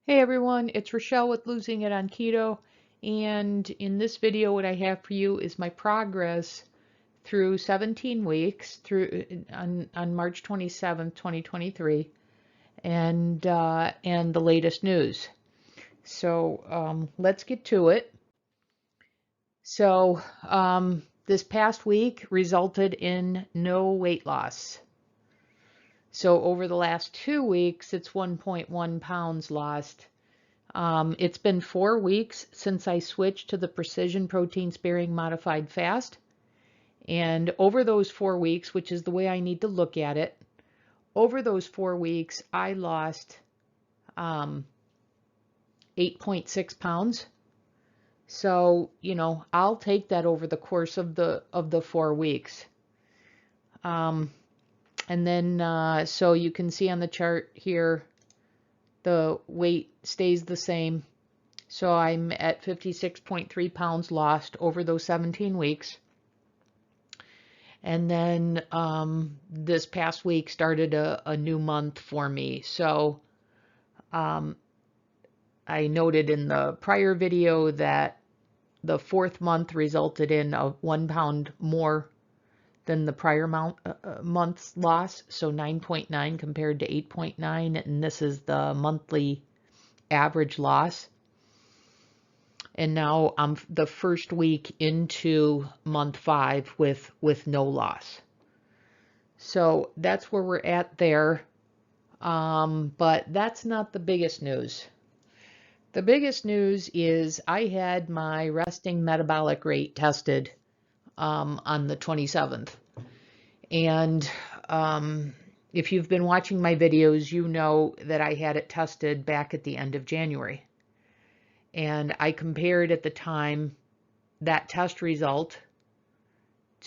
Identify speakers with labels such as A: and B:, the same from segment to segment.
A: Hey everyone, it's Rochelle with Losing It on Keto, and in this video what I have for you is my progress through 17 weeks through on March 27th, 2023, and the latest news. So let's get to it. So this past week resulted in no weight loss. So over the last 2 weeks, it's 1.1 pounds lost. It's been 4 weeks since I switched to the precision protein sparing modified fast. And over those 4 weeks, which is the way I need to look at it, over those 4 weeks, I lost 8.6 pounds. So, I'll take that over the course of the 4 weeks. And then, so you can see on the chart here, the weight stays the same. So I'm at 56.3 pounds lost over those 17 weeks. And then this past week started a new month for me. So I noted in the prior video that the 4th month resulted in a 1 pound more than the prior month's loss. So 9.9 compared to 8.9. And this is the monthly average loss. And now I'm the first week into month 5 with no loss. So that's where we're at there. But that's not the biggest news. The biggest news is I had my resting metabolic rate tested on the 27th. And if you've been watching my videos, you know that I had it tested back at the end of January. And I compared at the time that test result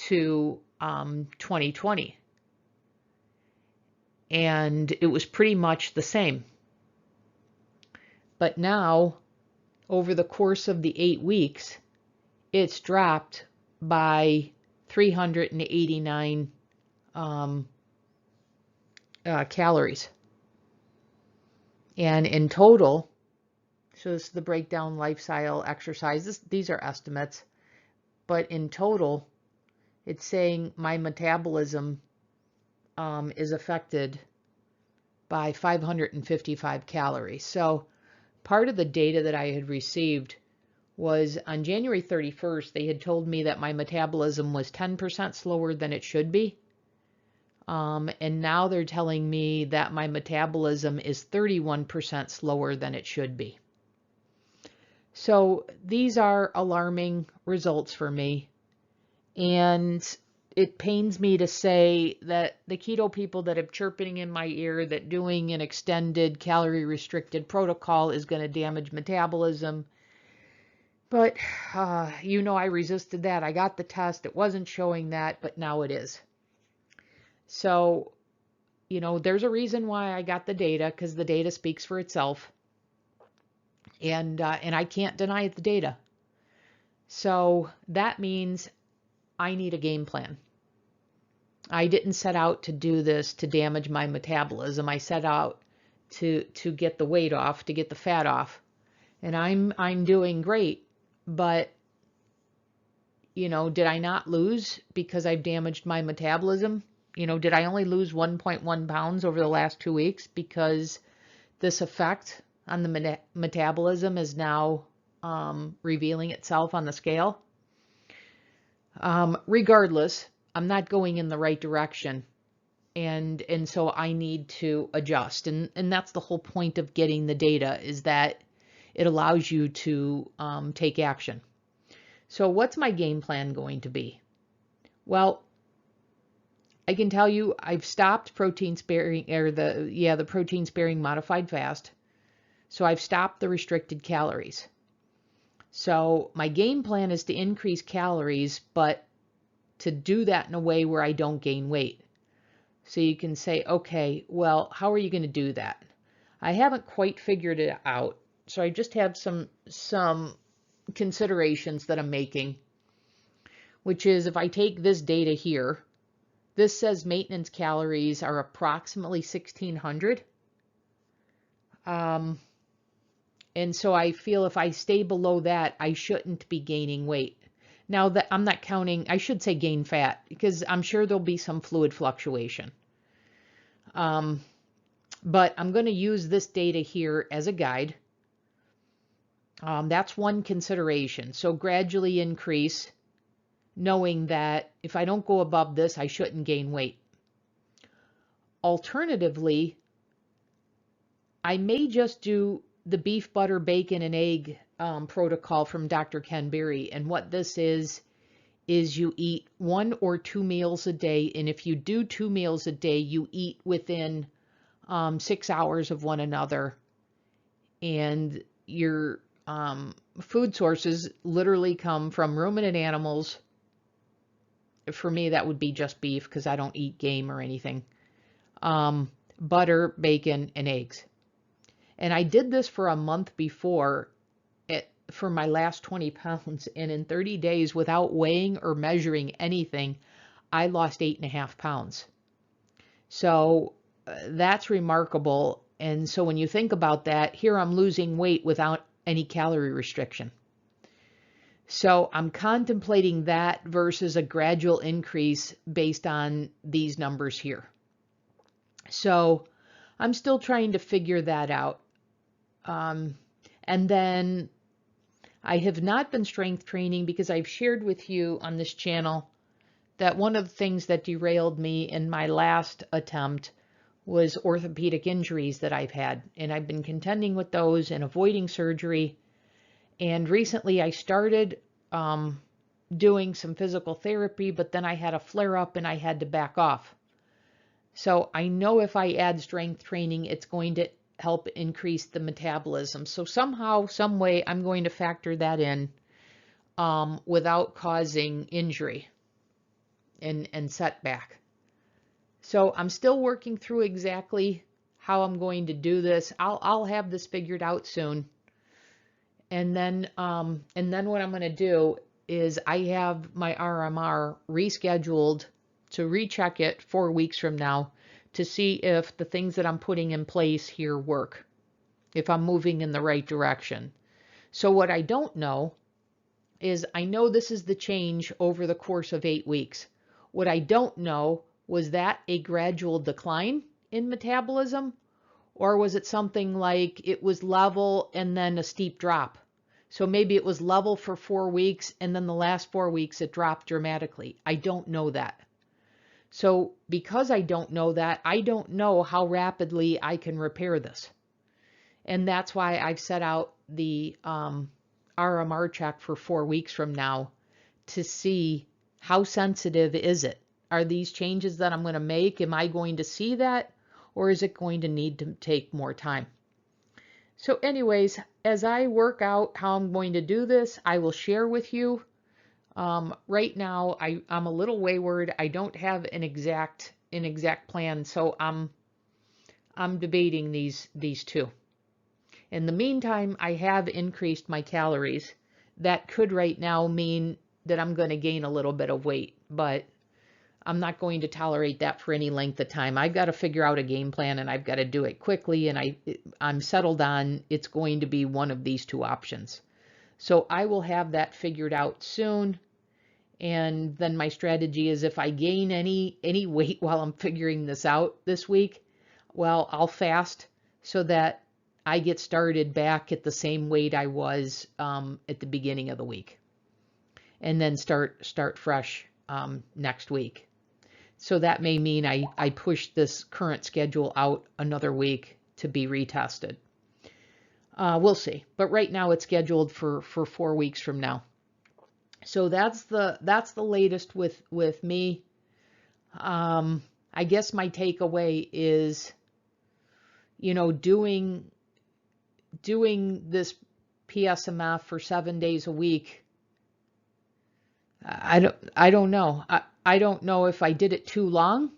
A: to 2020. And it was pretty much the same. But now, over the course of the 8 weeks, it's dropped by 389 calories. And in total, so this is the breakdown, lifestyle, exercise. These are estimates. But in total, it's saying my metabolism is affected by 555 calories. So part of the data that I had received was on January 31st, they had told me that my metabolism was 10% slower than it should be. And now they're telling me that my metabolism is 31% slower than it should be. So these are alarming results for me. And it pains me to say that the keto people that have chirping in my ear that doing an extended calorie restricted protocol is going to damage metabolism. But, I resisted that. I got the test. It wasn't showing that, but now it is. So, there's a reason why I got the data, because the data speaks for itself. And I can't deny the data. So that means I need a game plan. I didn't set out to do this to damage my metabolism. I set out to get the weight off, to get the fat off. And I'm doing great. But, did I not lose because I've damaged my metabolism? Did I only lose 1.1 pounds over the last 2 weeks because this effect on the metabolism is now revealing itself on the scale? Regardless, I'm not going in the right direction. And so I need to adjust. And that's the whole point of getting the data, is that it allows you to take action. So what's my game plan going to be? Well, I can tell you I've stopped protein sparing, or the protein sparing modified fast. So I've stopped the restricted calories. So my game plan is to increase calories, but to do that in a way where I don't gain weight. So you can say, okay, well, how are you going to do that? I haven't quite figured it out. So I just have some considerations that I'm making, which is if I take this data here, this says maintenance calories are approximately 1,600. And so I feel if I stay below that, I shouldn't be gaining weight. Now that I'm not counting, I should say gain fat, because I'm sure there'll be some fluid fluctuation. But I'm going to use this data here as a guide. That's one consideration. So gradually increase, knowing that if I don't go above this, I shouldn't gain weight. Alternatively, I may just do the beef, butter, bacon, and egg protocol from Dr. Ken Berry. And what this is you eat 1 or 2 meals a day. And if you do 2 meals a day, you eat within 6 hours of one another. And your food sources literally come from ruminant animals. For me, that would be just beef because I don't eat game or anything. Butter, bacon, and eggs. And I did this for a month before for my last 20 pounds. And in 30 days, without weighing or measuring anything, I lost 8.5 pounds. So that's remarkable. And so when you think about that, here I'm losing weight without any calorie restriction. So I'm contemplating that versus a gradual increase based on these numbers here. So I'm still trying to figure that out. And then I have not been strength training because I've shared with you on this channel that one of the things that derailed me in my last attempt was orthopedic injuries that I've had. And I've been contending with those and avoiding surgery. And recently I started doing some physical therapy, but then I had a flare up and I had to back off. So I know if I add strength training, it's going to help increase the metabolism. So somehow, some way, I'm going to factor that in without causing injury and setback. So I'm still working through exactly how I'm going to do this. I'll have this figured out soon. And then what I'm going to do is I have my RMR rescheduled to recheck it 4 weeks from now to see if the things that I'm putting in place here work, if I'm moving in the right direction. So what I don't know is I know this is the change over the course of 8 weeks. What I don't know, was that a gradual decline in metabolism, or was it something like it was level and then a steep drop? So maybe it was level for 4 weeks and then the last 4 weeks it dropped dramatically. I don't know that. So because I don't know that, I don't know how rapidly I can repair this. And that's why I've set out the RMR check for 4 weeks from now to see how sensitive is it. Are these changes that I'm going to make, am I going to see that, or is it going to need to take more time? So anyways, as I work out how I'm going to do this, I will share with you. Right now, I'm a little wayward. I don't have an exact plan, so I'm debating these two. In the meantime, I have increased my calories. That could right now mean that I'm going to gain a little bit of weight, but I'm not going to tolerate that for any length of time. I've got to figure out a game plan and I've got to do it quickly, and I'm settled on it's going to be one of these two options. So I will have that figured out soon. And then my strategy is if I gain any weight while I'm figuring this out this week, well, I'll fast so that I get started back at the same weight I was at the beginning of the week, and then start fresh next week. So that may mean I push this current schedule out another week to be retested. We'll see. But right now it's scheduled for 4 weeks from now. So that's the latest with me. I guess my takeaway is, doing this PSMF for 7 days a week. I don't know. I don't know if I did it too long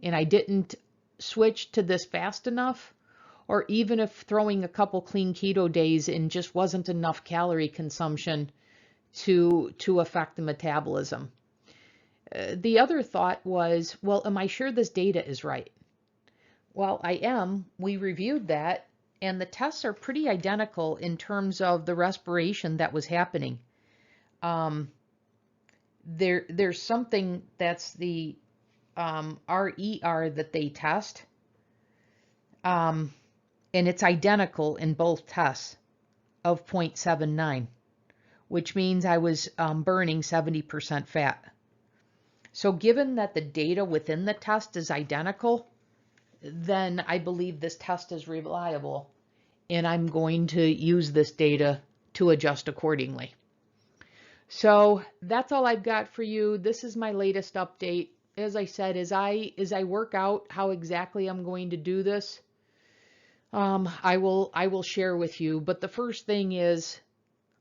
A: and I didn't switch to this fast enough, or even if throwing a couple clean keto days in just wasn't enough calorie consumption to affect the metabolism. The other thought was, well, am I sure this data is right? Well, I am. We reviewed that, and the tests are pretty identical in terms of the respiration that was happening. There's something that's the RER that they test, and it's identical in both tests of 0.79, which means I was burning 70% fat. So given that the data within the test is identical, then I believe this test is reliable, and I'm going to use this data to adjust accordingly. So that's all I've got for you. This is my latest update. As I said, as I work out how exactly I'm going to do this, I will share with you. But the first thing is,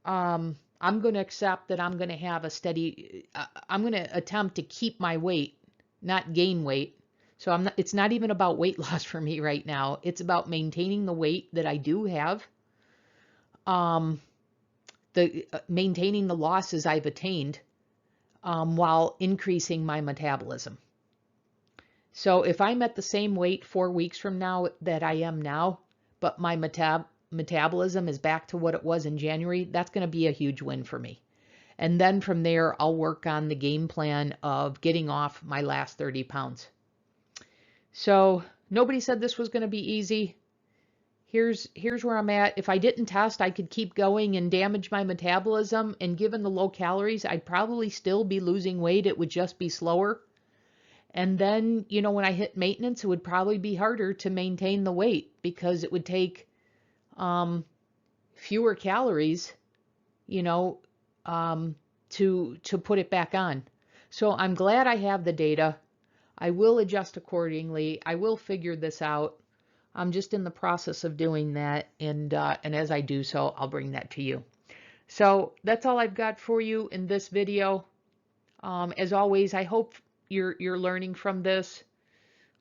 A: I'm going to accept that I'm going to have a steady, I'm going to attempt to keep my weight, not gain weight. So it's not even about weight loss for me right now. It's about maintaining the weight that I do have, maintaining the losses I've attained, while increasing my metabolism. So if I'm at the same weight 4 weeks from now that I am now, but my metabolism is back to what it was in January, that's going to be a huge win for me. And then from there, I'll work on the game plan of getting off my last 30 pounds. So nobody said this was going to be easy. Here's where I'm at. If I didn't test, I could keep going and damage my metabolism. And given the low calories, I'd probably still be losing weight. It would just be slower. And then, you know, when I hit maintenance, it would probably be harder to maintain the weight because it would take fewer calories, you know, to put it back on. So I'm glad I have the data. I will adjust accordingly. I will figure this out. I'm just in the process of doing that, and as I do so, I'll bring that to you. So that's all I've got for you in this video. As always, I hope you're learning from this,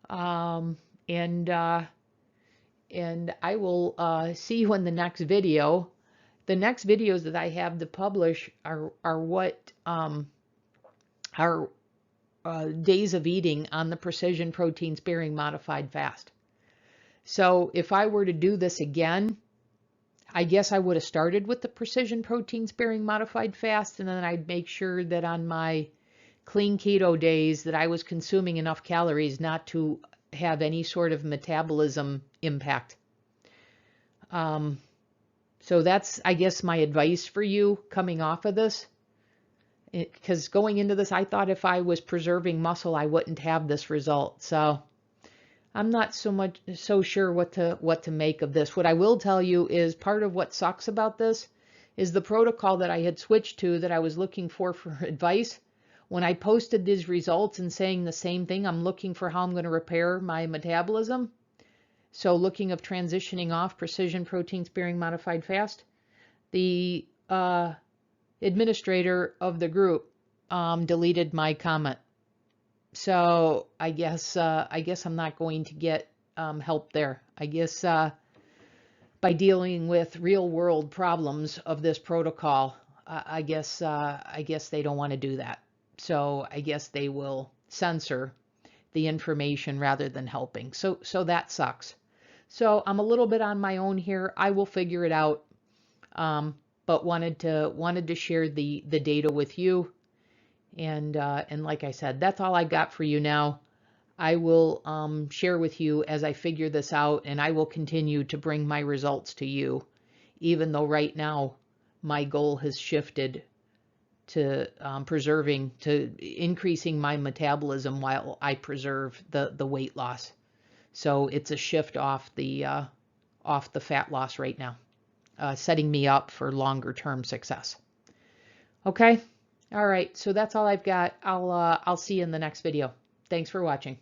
A: and I will see you in the next video. The next videos that I have to publish are what are days of eating on the precision protein sparing modified fast. So if I were to do this again, I guess I would have started with the precision protein sparing modified fast, and then I'd make sure that on my clean keto days that I was consuming enough calories not to have any sort of metabolism impact. So that's, I guess, my advice for you coming off of this. Because going into this, I thought if I was preserving muscle, I wouldn't have this result. So I'm not so sure what to make of this. What I will tell you is part of what sucks about this is the protocol that I had switched to that I was looking for advice. When I posted these results and saying the same thing, I'm looking for how I'm going to repair my metabolism. So looking of transitioning off precision protein sparing modified fast, the administrator of the group deleted my comment. So I guess I'm not going to get help there. I guess by dealing with real world problems of this protocol, I guess they don't want to do that. So I guess they will censor the information rather than helping. So that sucks. So I'm a little bit on my own here. I will figure it out. But wanted to share the data with you. And like I said, that's all I got for you now. I will share with you as I figure this out, and I will continue to bring my results to you, even though right now my goal has shifted to increasing my metabolism while I preserve the weight loss. So it's a shift off the fat loss right now, setting me up for longer term success. Okay. All right, so that's all I've got. I'll see you in the next video. Thanks for watching.